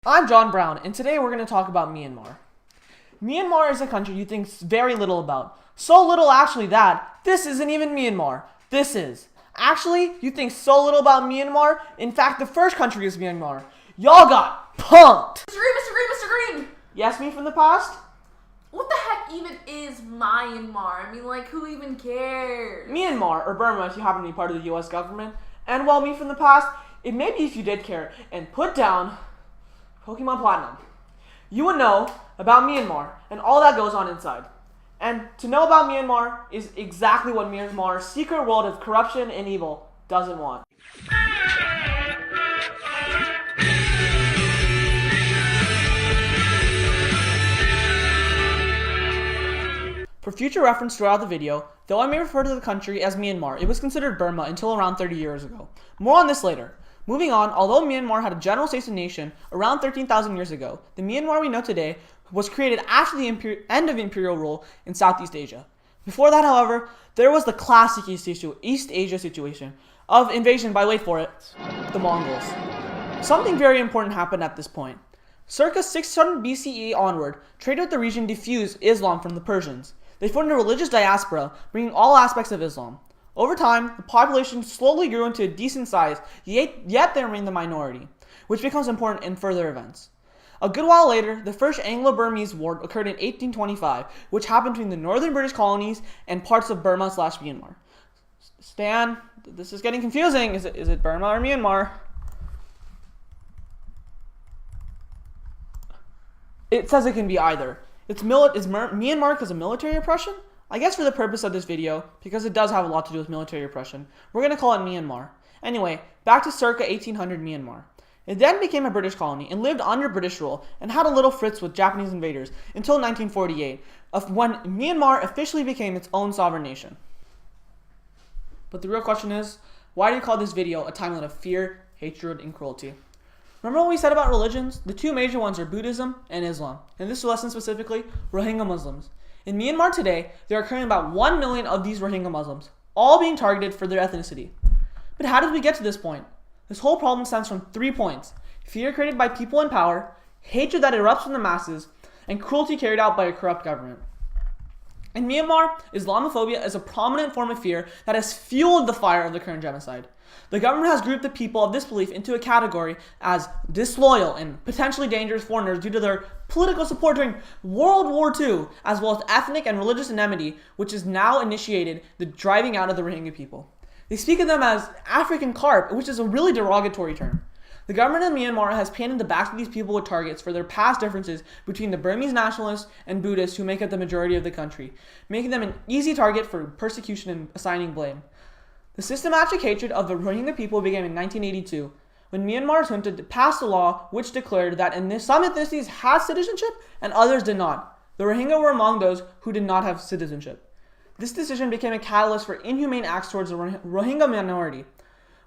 I'm John Brown, and today we're going to talk about Myanmar. Myanmar is a country you think very little about. So little actually that this isn't even Myanmar. This is. Actually, you think so little about Myanmar. In fact, the first country is Myanmar. Y'all got punked. Mr. Green! Yes, me from the past? What the heck even is Myanmar? I mean, like, who even cares? Myanmar, or Burma if you happen to be part of the US government. And well, me from the past, it may be if you did care, and put down Pokemon Platinum. You would know about Myanmar and all that goes on inside. And to know about Myanmar is exactly what Myanmar's secret world of corruption and evil doesn't want. For future reference throughout the video, though I may refer to the country as Myanmar, it was considered Burma until around 30 years ago. More on this later. Moving on, although Myanmar had a general state nation around 13,000 years ago, the Myanmar we know today was created after the end of imperial rule in Southeast Asia. Before that, however, there was the classic East Asia situation of invasion by, wait for it, the Mongols. Something very important happened at this point. Circa 600 BCE onward, trade with the region diffused Islam from the Persians. They formed a religious diaspora, bringing all aspects of Islam. Over time, the population slowly grew into a decent size, yet they remained the minority, which becomes important in further events. A good while later, the First Anglo-Burmese War occurred in 1825, which happened between the northern British colonies and parts of Burma/Myanmar. Stan, this is getting confusing. Is it Burma or Myanmar? It says it can be either. Is Myanmar because of military oppression? I guess for the purpose of this video, because it does have a lot to do with military oppression, we're going to call it Myanmar. Anyway, back to circa 1800 Myanmar. It then became a British colony and lived under British rule and had a little fritz with Japanese invaders until 1948, when Myanmar officially became its own sovereign nation. But the real question is, why do you call this video a timeline of fear, hatred, and cruelty? Remember what we said about religions? The two major ones are Buddhism and Islam. In this lesson specifically, Rohingya Muslims. In Myanmar today, there are currently about 1 million of these Rohingya Muslims, all being targeted for their ethnicity. But how did we get to this point? This whole problem stems from 3 points: fear created by people in power, hatred that erupts from the masses, and cruelty carried out by a corrupt government. In Myanmar, Islamophobia is a prominent form of fear that has fueled the fire of the current genocide. The government has grouped the people of this belief into a category as disloyal and potentially dangerous foreigners due to their political support during World War II, as well as ethnic and religious enmity, which has now initiated the driving out of the Rohingya people. They speak of them as African carp, which is a really derogatory term. The government of Myanmar has painted the backs of these people with targets for their past differences between the Burmese nationalists and Buddhists who make up the majority of the country, making them an easy target for persecution and assigning blame. The systematic hatred of the Rohingya people began in 1982, when Myanmar's junta passed a law which declared that some ethnicities had citizenship and others did not. The Rohingya were among those who did not have citizenship. This decision became a catalyst for inhumane acts towards the Rohingya minority.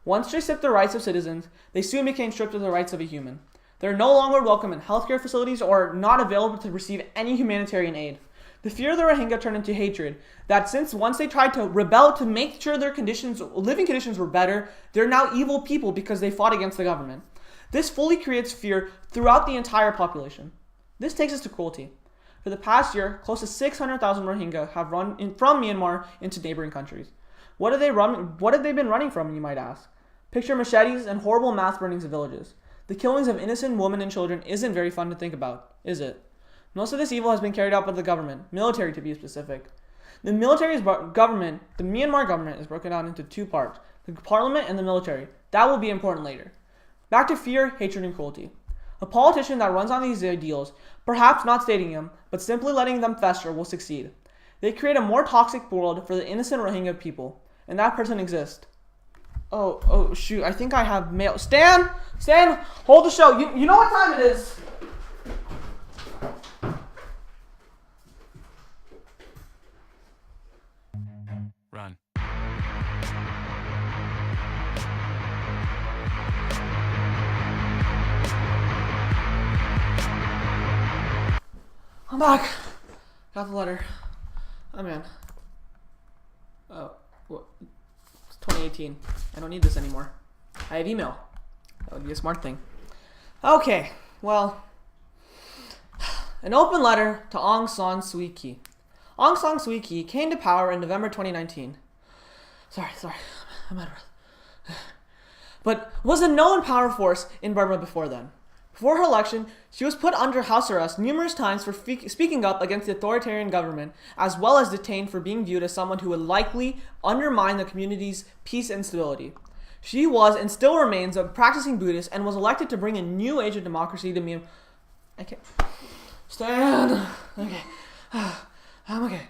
Once they stripped the rights of citizens, they soon became stripped of the rights of a human. They are no longer welcome in healthcare facilities or not available to receive any humanitarian aid. The fear of the Rohingya turned into hatred, that since once they tried to rebel to make sure their living conditions were better, they're now evil people because they fought against the government. This fully creates fear throughout the entire population. This takes us to cruelty. For the past year, close to 600,000 Rohingya have run from Myanmar into neighboring countries. What have they been running from, you might ask? Picture machetes and horrible mass burnings of villages. The killings of innocent women and children isn't very fun to think about, is it? Most of this evil has been carried out by the government, military to be specific. The Myanmar government is broken down into 2 parts, the parliament and the military. That will be important later. Back to fear, hatred, and cruelty. A politician that runs on these ideals, perhaps not stating them, but simply letting them fester, will succeed. They create a more toxic world for the innocent Rohingya people, and that person exists. Oh shoot, I think I have mail. Stan, hold the show. You know what time it is. Run. I'm back. Got the letter. I'm in. Oh, what? It's 2018. I don't need this anymore. I have email. That would be a smart thing. Okay, Well, an open letter to Aung San Suu Kyi. Aung San Suu Kyi came to power in November 2019. Sorry, I'm out of breath. But was a known power force in Burma before then. Before her election, she was put under house arrest numerous times for speaking up against the authoritarian government, as well as detained for being viewed as someone who would likely undermine the community's peace and stability. She was and still remains a practicing Buddhist and was elected to bring a new age of democracy to Myanmar. I can't stand. Okay. I'm okay.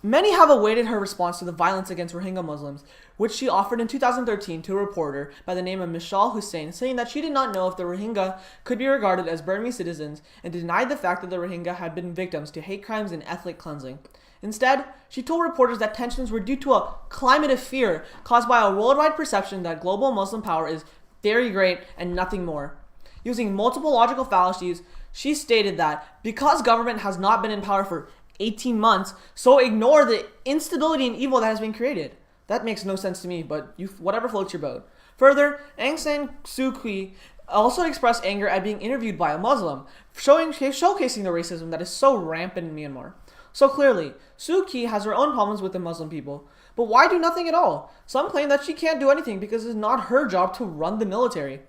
Many have awaited her response to the violence against Rohingya Muslims, which she offered in 2013 to a reporter by the name of Mishal Hussain, saying that she did not know if the Rohingya could be regarded as Burmese citizens and denied the fact that the Rohingya had been victims to hate crimes and ethnic cleansing. Instead, she told reporters that tensions were due to a climate of fear caused by a worldwide perception that global Muslim power is very great and nothing more. Using multiple logical fallacies, she stated that because government has not been in power for 18 months, so ignore the instability and evil that has been created. That makes no sense to me, but whatever floats your boat. Further, Aung San Suu Kyi also expressed anger at being interviewed by a Muslim, showcasing the racism that is so rampant in Myanmar. So clearly, Suu Kyi has her own problems with the Muslim people. But why do nothing at all? Some claim that she can't do anything because it's not her job to run the military.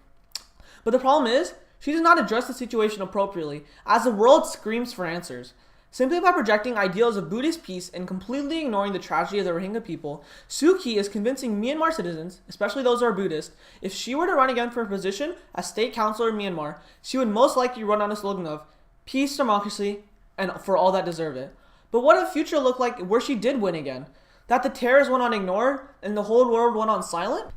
But the problem is, she does not address the situation appropriately, as the world screams for answers. Simply by projecting ideals of Buddhist peace and completely ignoring the tragedy of the Rohingya people, Suu Kyi is convincing Myanmar citizens, especially those who are Buddhist, if she were to run again for a position as state councilor in Myanmar, she would most likely run on a slogan of peace, democracy, and for all that deserve it. But what would the future look like where she did win again? That the terrorists went on ignored and the whole world went on silent?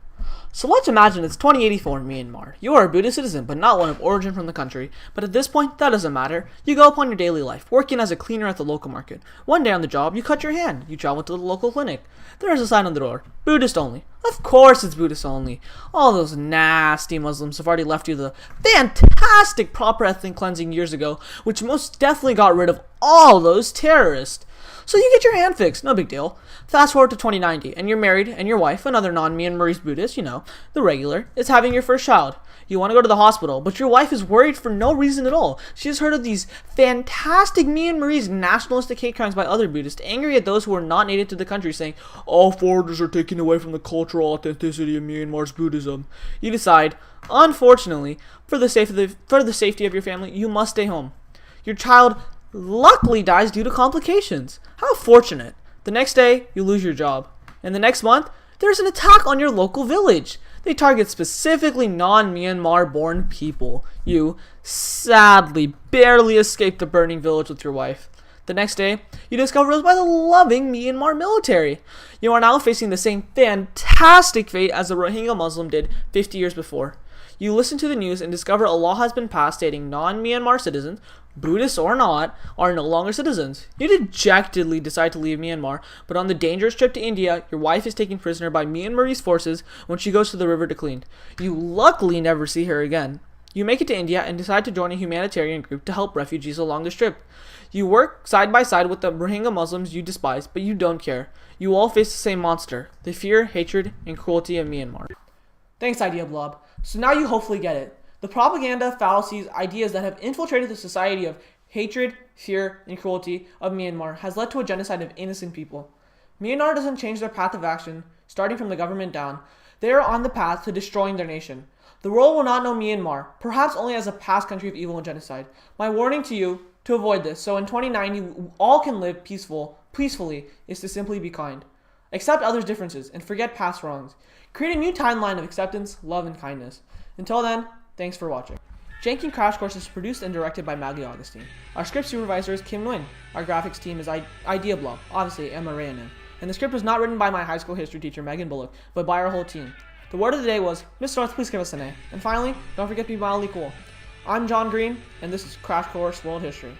So let's imagine it's 2084 in Myanmar. You are a Buddhist citizen, but not one of origin from the country. But at this point, that doesn't matter. You go upon your daily life, working as a cleaner at the local market. One day on the job, you cut your hand. You travel to the local clinic. There is a sign on the door, Buddhist only. Of course it's Buddhist only. All those nasty Muslims have already left you the fantastic proper ethnic cleansing years ago, which most definitely got rid of all those terrorists. So you get your hand fixed, no big deal. Fast forward to 2090, and you're married, and your wife, another non-Myanmarese Buddhist, the regular, is having your first child. You want to go to the hospital, but your wife is worried for no reason at all. She has heard of these fantastic Myanmarese nationalistic hate crimes by other Buddhists, angry at those who are not native to the country, saying, all foreigners are taking away from the cultural authenticity of Myanmar's Buddhism. You decide, unfortunately, for the safety of your family, you must stay home. Your child luckily dies due to complications. How fortunate. The next day, you lose your job. And the next month, there's an attack on your local village. They target specifically non-Myanmar born people. You, sadly, barely escaped the burning village with your wife. The next day, you discover it was by the loving Myanmar military. You are now facing the same fantastic fate as the Rohingya Muslim did 50 years before. You listen to the news and discover a law has been passed stating non-Myanmar citizens, Buddhists or not, are no longer citizens. You dejectedly decide to leave Myanmar, but on the dangerous trip to India, your wife is taken prisoner by Myanmarese forces when she goes to the river to clean. You luckily never see her again. You make it to India and decide to join a humanitarian group to help refugees along this trip. You work side by side with the Rohingya Muslims you despise, but you don't care. You all face the same monster, the fear, hatred, and cruelty of Myanmar. Thanks, Idea Blob. So now you hopefully get it. The propaganda, fallacies, ideas that have infiltrated the society of hatred, fear, and cruelty of Myanmar has led to a genocide of innocent people. Myanmar doesn't change their path of action, starting from the government down. They are on the path to destroying their nation. The world will not know Myanmar, perhaps only as a past country of evil and genocide. My warning to you, to avoid this, so in 2090 all can live peacefully, is to simply be kind. Accept others' differences and forget past wrongs. Create a new timeline of acceptance, love, and kindness. Until then, thanks for watching. Janking Crash Course is produced and directed by Maggie Augustine. Our script supervisor is Kim Nguyen. Our graphics team is Idea Blob, obviously Emma Rayanen. And the script was not written by my high school history teacher Megan Bullock, but by our whole team. The word of the day was, Mr. North, please give us an A. And finally, don't forget to be mildly cool. I'm John Green, and this is Crash Course World History.